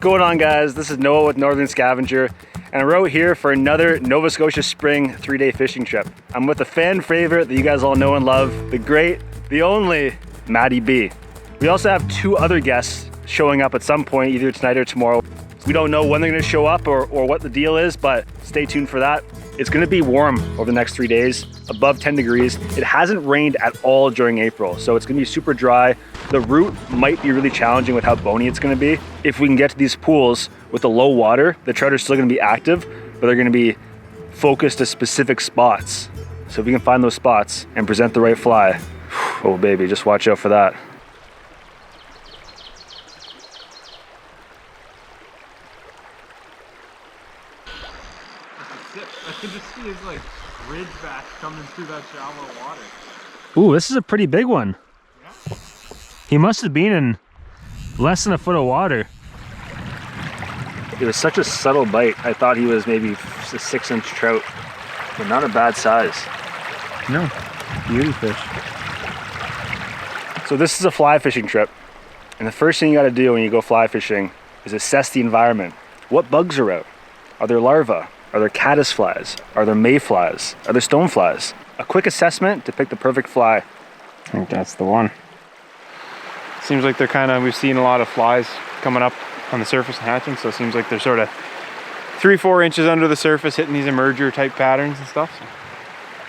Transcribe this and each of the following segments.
going on, guys? This is Noah with Northern Scavenger, and we're out here for another Nova Scotia spring 3-day fishing trip. I'm with a fan favorite that you guys all know and love, the great, the only Maddie B. We also have two other guests showing up at some point, either tonight or tomorrow. We don't know when they're gonna show up or what the deal is, but stay tuned for that. It's gonna be warm over the next 3 days, above 10 degrees. It hasn't rained at all during April, so it's gonna be super dry. The route might be really challenging with how bony it's gonna be. If we can get to these pools with the low water, the trout are still gonna be active, but they're gonna be focused to specific spots. So if we can find those spots and present the right fly, oh baby, just watch out for that. I can just see his like ridge back coming through that shallow water. Ooh, this is a pretty big one. Yeah. He must have been in less than a foot of water. It was such a subtle bite. I thought he was maybe a 6-inch trout, but not a bad size. No, beauty fish. So this is a fly fishing trip. And the first thing you gotta do when you go fly fishing is assess the environment. What bugs are out? Are there larvae? Are there caddisflies? Are there mayflies? Are there stoneflies? A quick assessment to pick the perfect fly. I think that's the one. Seems like they're we've seen a lot of flies coming up on the surface and hatching, so it seems like they're sort of 3-4 inches under the surface, hitting these emerger type patterns and stuff. So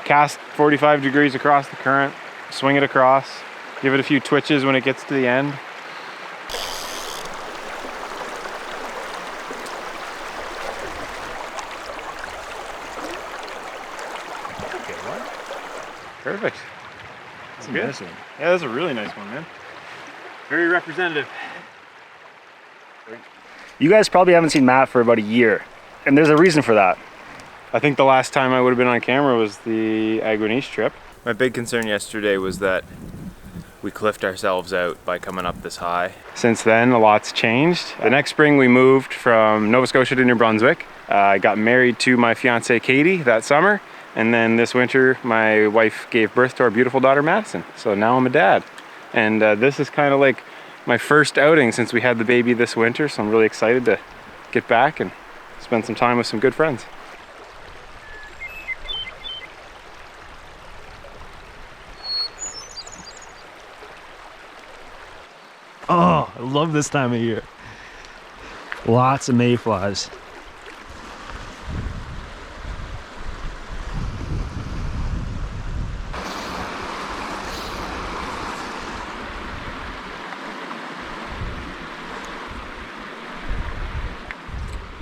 cast 45 degrees across the current, swing it across, give it a few twitches when it gets to the end. Perfect. That's a nice one. Yeah, that's a really nice one, man. Very representative. You guys probably haven't seen Matt for about a year, and there's a reason for that. I think the last time I would have been on camera was the Aguaniche trip. My big concern yesterday was that we cliffed ourselves out by coming up this high. Since then, a lot's changed. The next spring we moved from Nova Scotia to New Brunswick. I got married to my fiance Katie that summer. And then this winter, my wife gave birth to our beautiful daughter, Madison. So now I'm a dad. And this is kind of like my first outing since we had the baby this winter. So I'm really excited to get back and spend some time with some good friends. Oh, I love this time of year. Lots of mayflies.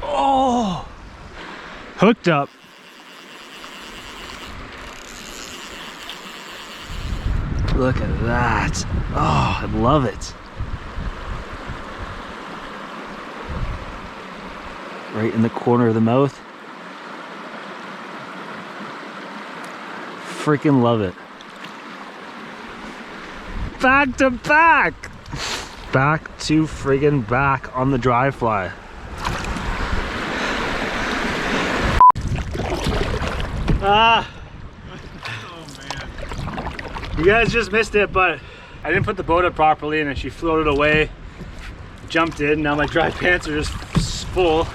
Oh, hooked up. Look at that. Oh, I love it. Right in the corner of the mouth. Freaking love it. Back to back. Back to friggin' back on the dry fly. Ah. Oh man. You guys just missed it, but I didn't put the boat up properly and then she floated away, jumped in. Now my dry pants are just full.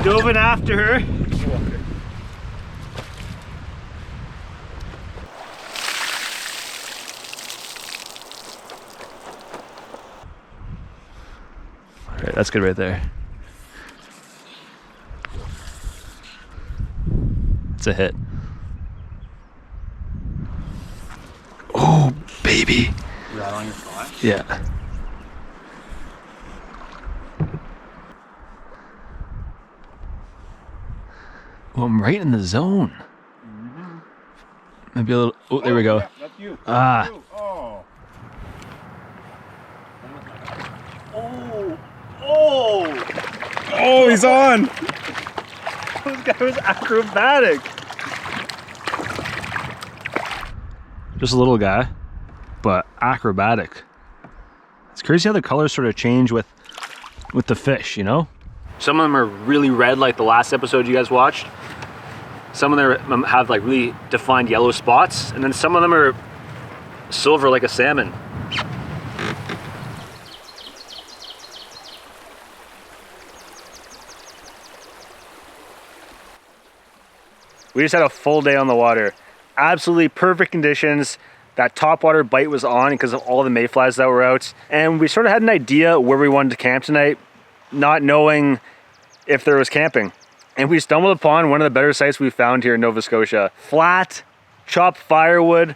Dove in after her. All right, that's good right there. It's a hit. Oh, baby. Is that on your fly? Yeah. Well, I'm right in the zone. Mm-hmm. Maybe a little. Oh, there we go. Yeah, that's you. Ah. You. Oh. Oh. Oh. Oh, he's on. This guy was acrobatic. Just a little guy, but acrobatic. It's crazy how the colors sort of change with the fish, you know? Some of them are really red like the last episode you guys watched. Some of them have like really defined yellow spots, and then some of them are silver like a salmon. We just had a full day on the water. Absolutely perfect conditions. That topwater bite was on because of all the mayflies that were out. And we sort of had an idea where we wanted to camp tonight, not knowing if there was camping. And we stumbled upon one of the better sites we found here in Nova Scotia. Flat, chopped firewood,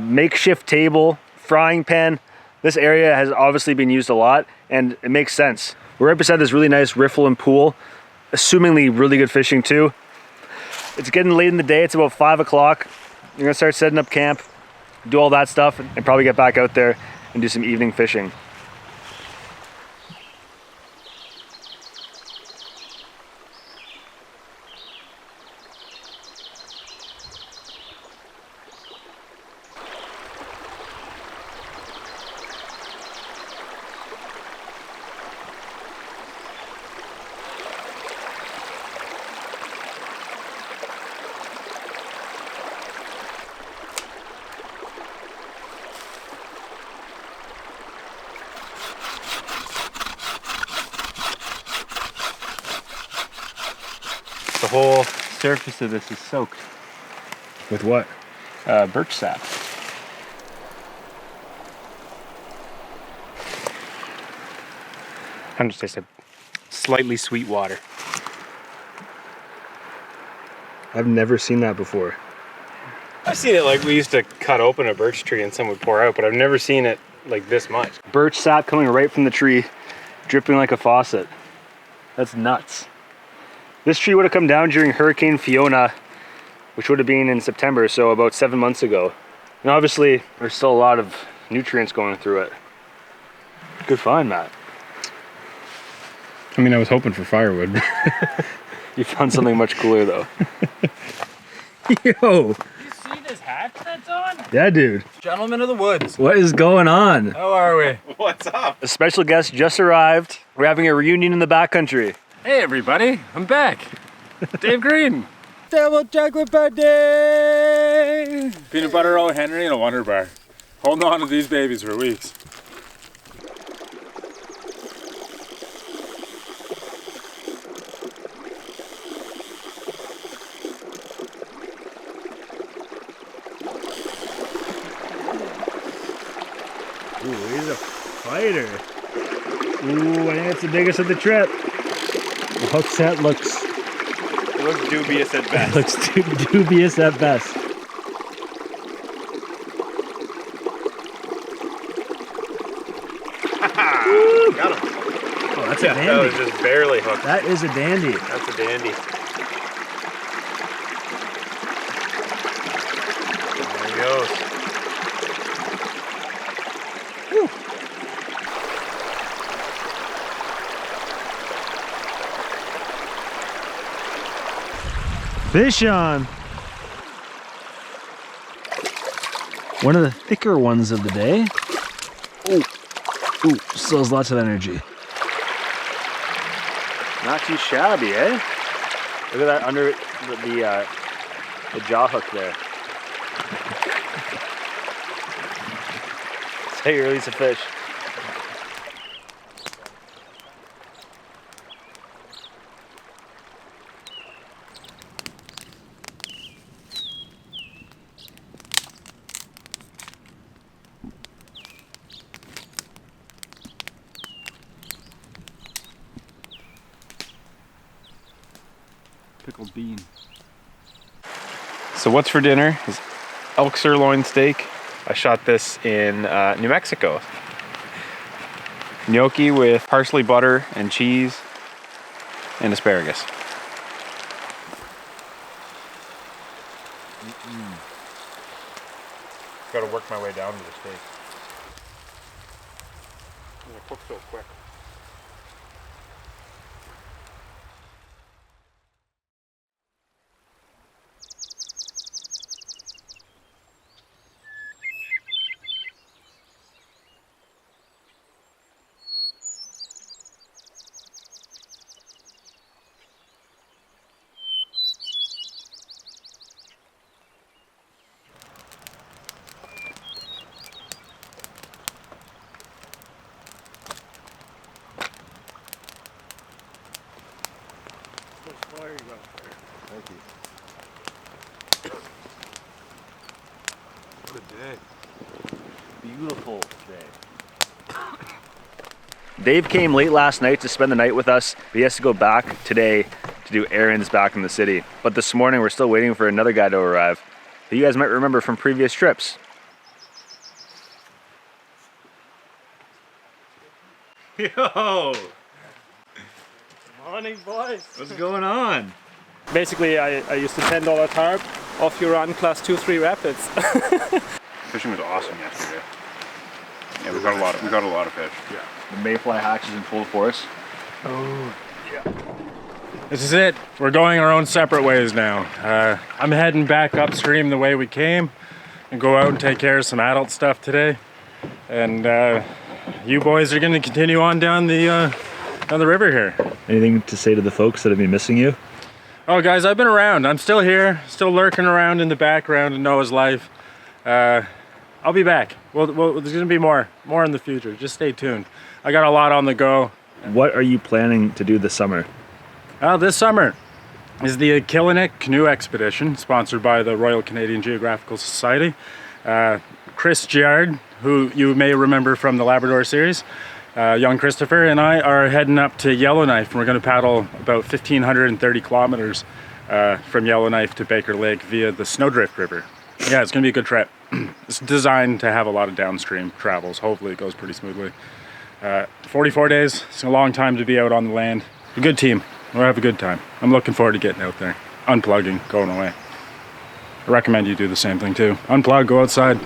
makeshift table, frying pan. This area has obviously been used a lot, and it makes sense. We're right beside this really nice riffle and pool, assumingly really good fishing too. It's getting late in the day, it's about 5 o'clock. You're gonna start setting up camp, do all that stuff, and probably get back out there and do some evening fishing. The whole surface of this is soaked With what? birch sap. Kind of just tastes like slightly sweet water. I've never seen that before. I've seen it like we used to cut open a birch tree and some would pour out, but I've never seen it like this much. Birch sap coming right from the tree, dripping like a faucet. That's nuts. This tree would have come down during Hurricane Fiona, which would have been in September, so about 7 months ago. And obviously, there's still a lot of nutrients going through it. Good find, Matt. I mean, I was hoping for firewood. You found something much cooler, though. You Yo! see this hat that's on? Yeah, dude. Gentlemen of the woods. What is going on? How are we? What's up? A special guest just arrived. We're having a reunion in the backcountry. Hey everybody, I'm back. Dave Green. Double chocolate party! Peanut butter O. Henry and a Wonder Bar. Holding on to these babies for weeks. Ooh, he's a fighter. Ooh, I think it's the biggest of the trip. The hook set looks It looks dubious at best. dubious at best. Got him. Oh, that's a That dandy. was just barely hooked. That is a dandy. That's a dandy. There he goes. Fish on. One of the thicker ones of the day. Ooh, ooh, still has lots of energy. Not too shabby, eh? Look at that under the jaw hook there. That's how you release a fish. Pickled bean. So what's for dinner is elk sirloin steak. I shot this in New Mexico. Gnocchi with parsley butter and cheese and asparagus. Got to work my way down to the steak. It cooks so quick. Beautiful day. Dave came late last night to spend the night with us, but he has to go back today to do errands back in the city. But this morning we're still waiting for another guy to arrive that you guys might remember from previous trips. Yo! Morning, boys. What's going on? Basically, I used a $10 tarp off your run class 2-3 rapids. Fishing was awesome yesterday. Yeah, we got a lot of fish. Yeah. The mayfly hatch is in full force. Oh, yeah. This is it. We're going our own separate ways now. I'm heading back upstream the way we came and go out and take care of some adult stuff today. And you boys are going to continue on down the river here. Anything to say to the folks that have been missing you? Oh, guys, I've been around. I'm still here, still lurking around in the background in Noah's life. I'll be back. There's going to be more in the future. Just stay tuned. I got a lot on the go. What are you planning to do this summer? This summer is the Killinick Canoe Expedition, sponsored by the Royal Canadian Geographical Society. Chris Giard, who you may remember from the Labrador series, young Christopher and I are heading up to Yellowknife, and we're going to paddle about 1,530 kilometers from Yellowknife to Baker Lake via the Snowdrift River. Yeah, it's going to be a good trip. It's designed to have a lot of downstream travels. Hopefully it goes pretty smoothly. 44 days, it's a long time to be out on the land. A good team. We'll have a good time. I'm looking forward to getting out there, unplugging, going away. I recommend you do the same thing too. Unplug, go outside.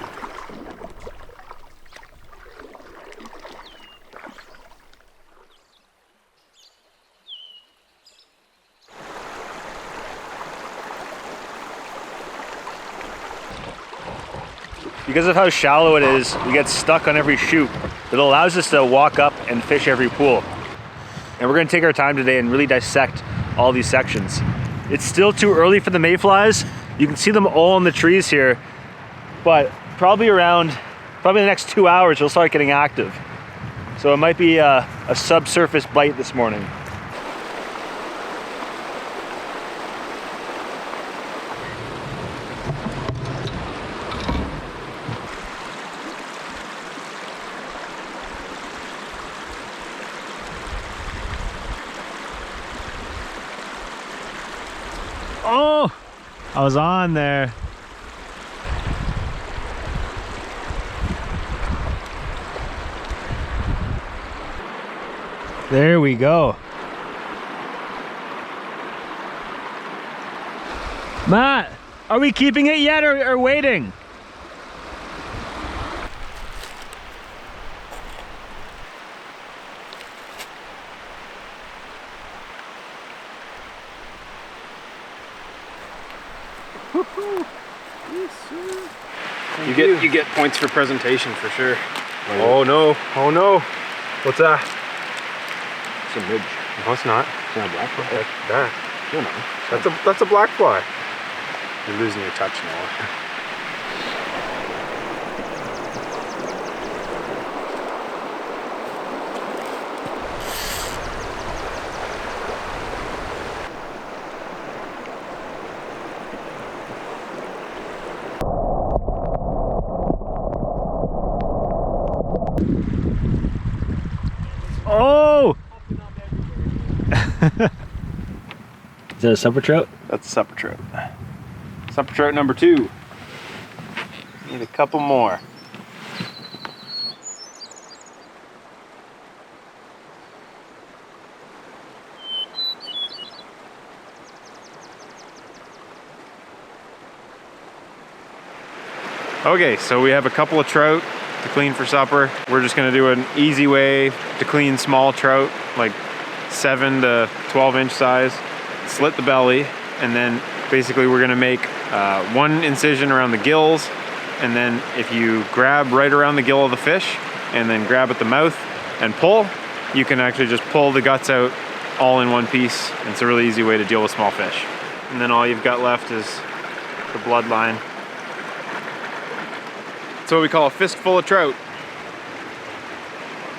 Because of how shallow it is, we get stuck on every chute. It allows us to walk up and fish every pool. And we're gonna take our time today and really dissect all these sections. It's still too early for the mayflies. You can see them all in the trees here, but probably the next 2 hours, they'll start getting active. So it might be a subsurface bite this morning. Oh, I was on there. There we go. Matt, are we keeping it yet or waiting? You get points for presentation for sure. Oh no! Oh no! What's that? It's a midge. No, it's not. It's not a black fly. That. No, no. That's a black fly. You're losing your touch, Noah. Oh! Is that a supper trout? That's a supper trout. Supper trout number 2. Need a couple more. Okay, so we have a couple of trout to clean for supper. We're just gonna do an easy way to clean small trout, like 7 to 12 inch size. Slit the belly, and then basically we're gonna make one incision around the gills, and then if you grab right around the gill of the fish and then grab at the mouth and pull, you can actually just pull the guts out all in one piece. And it's a really easy way to deal with small fish. And then all you've got left is the bloodline. That's what we call a fistful of trout.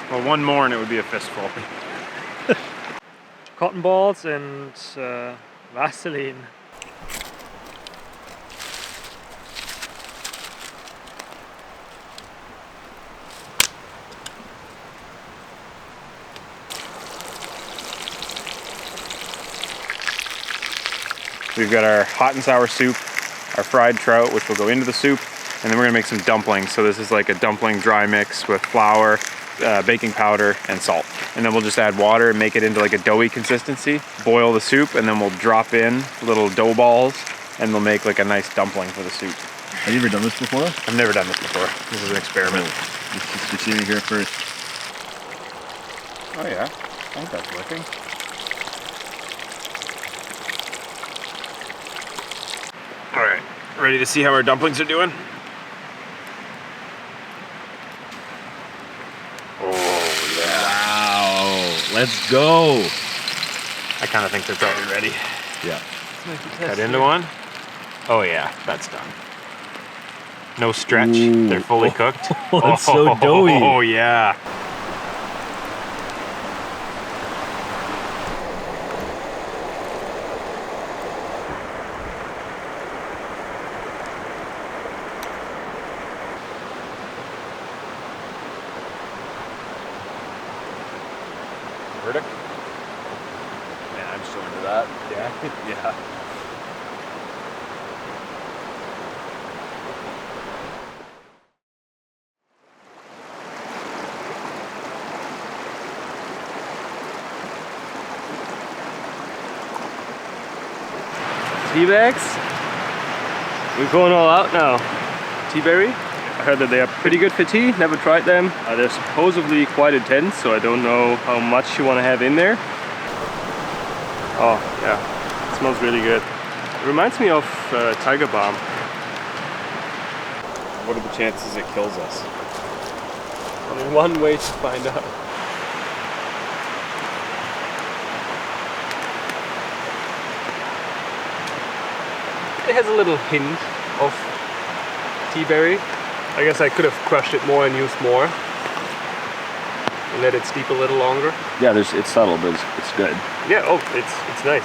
Well, one more and it would be a fistful. Cotton balls and Vaseline. We've got our hot and sour soup, our fried trout, which will go into the soup, and then we're gonna make some dumplings. So this is like a dumpling dry mix with flour, baking powder, and salt. And then we'll just add water and make it into like a doughy consistency, boil the soup, and then we'll drop in little dough balls, and we'll make like a nice dumpling for the soup. Have you ever done this before? I've never done this before. This is an experiment. You're seeing it here first. Oh yeah, I think that's working. All right, ready to see how our dumplings are doing? Oh yeah. Wow, let's go. I kind of think they're probably ready. Yeah. Cut into one. Oh yeah, that's done. No stretch, Ooh. they're fully cooked. Oh, it's so doughy. Oh yeah. Verdict? Man, I'm so into that. Yeah. Yeah. Tea bags? We're going all out now. Tea berry? I heard that they are pretty good for tea, never tried them. They're supposedly quite intense, so I don't know how much you want to have in there. Oh yeah, it smells really good. It reminds me of Tiger Balm. What are the chances it kills us? Only one way to find out. It has a little hint of tea berry. I guess I could have crushed it more and used more. And let it steep a little longer. Yeah, it's subtle, but it's good. Yeah, oh, it's nice.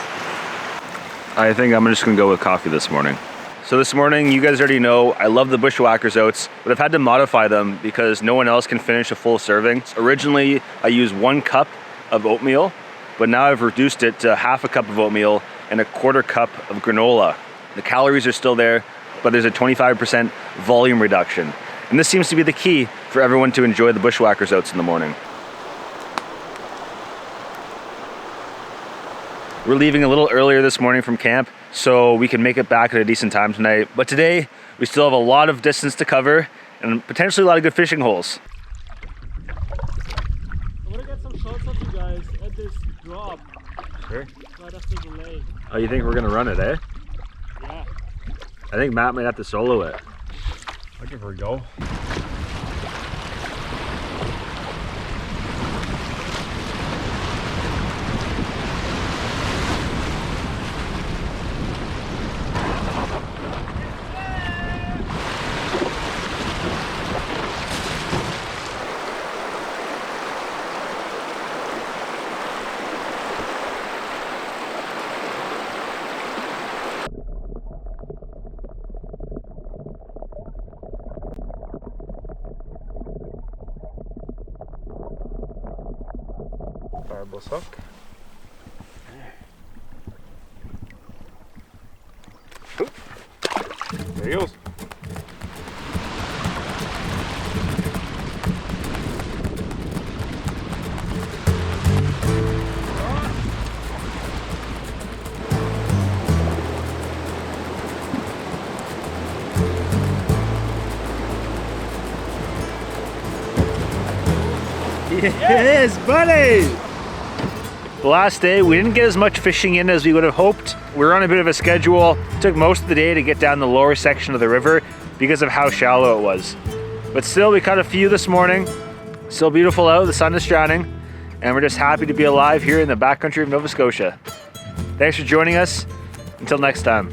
I think I'm just gonna go with coffee this morning. So this morning, you guys already know, I love the Bushwhackers oats, but I've had to modify them because no one else can finish a full serving. Originally, I used 1 cup of oatmeal, but now I've reduced it to half a cup of oatmeal and a 1/4 cup of granola. The calories are still there, but there's a 25% volume reduction. And this seems to be the key for everyone to enjoy the Bushwhackers oats in the morning. We're leaving a little earlier this morning from camp so we can make it back at a decent time tonight. But today, we still have a lot of distance to cover and potentially a lot of good fishing holes. I want to get some shots of you guys at this drop. Sure. Right after the lake. Oh, you think we're gonna run it, eh? Yeah. I think Matt might have to solo it. I'll give her a go. Fireball suck. There he goes. Yes, buddy! The last day, we didn't get as much fishing in as we would have hoped. We were on a bit of a schedule. It took most of the day to get down the lower section of the river because of how shallow it was. But still, we caught a few this morning. Still beautiful out, the sun is shining, and we're just happy to be alive here in the backcountry of Nova Scotia. Thanks for joining us. Until next time.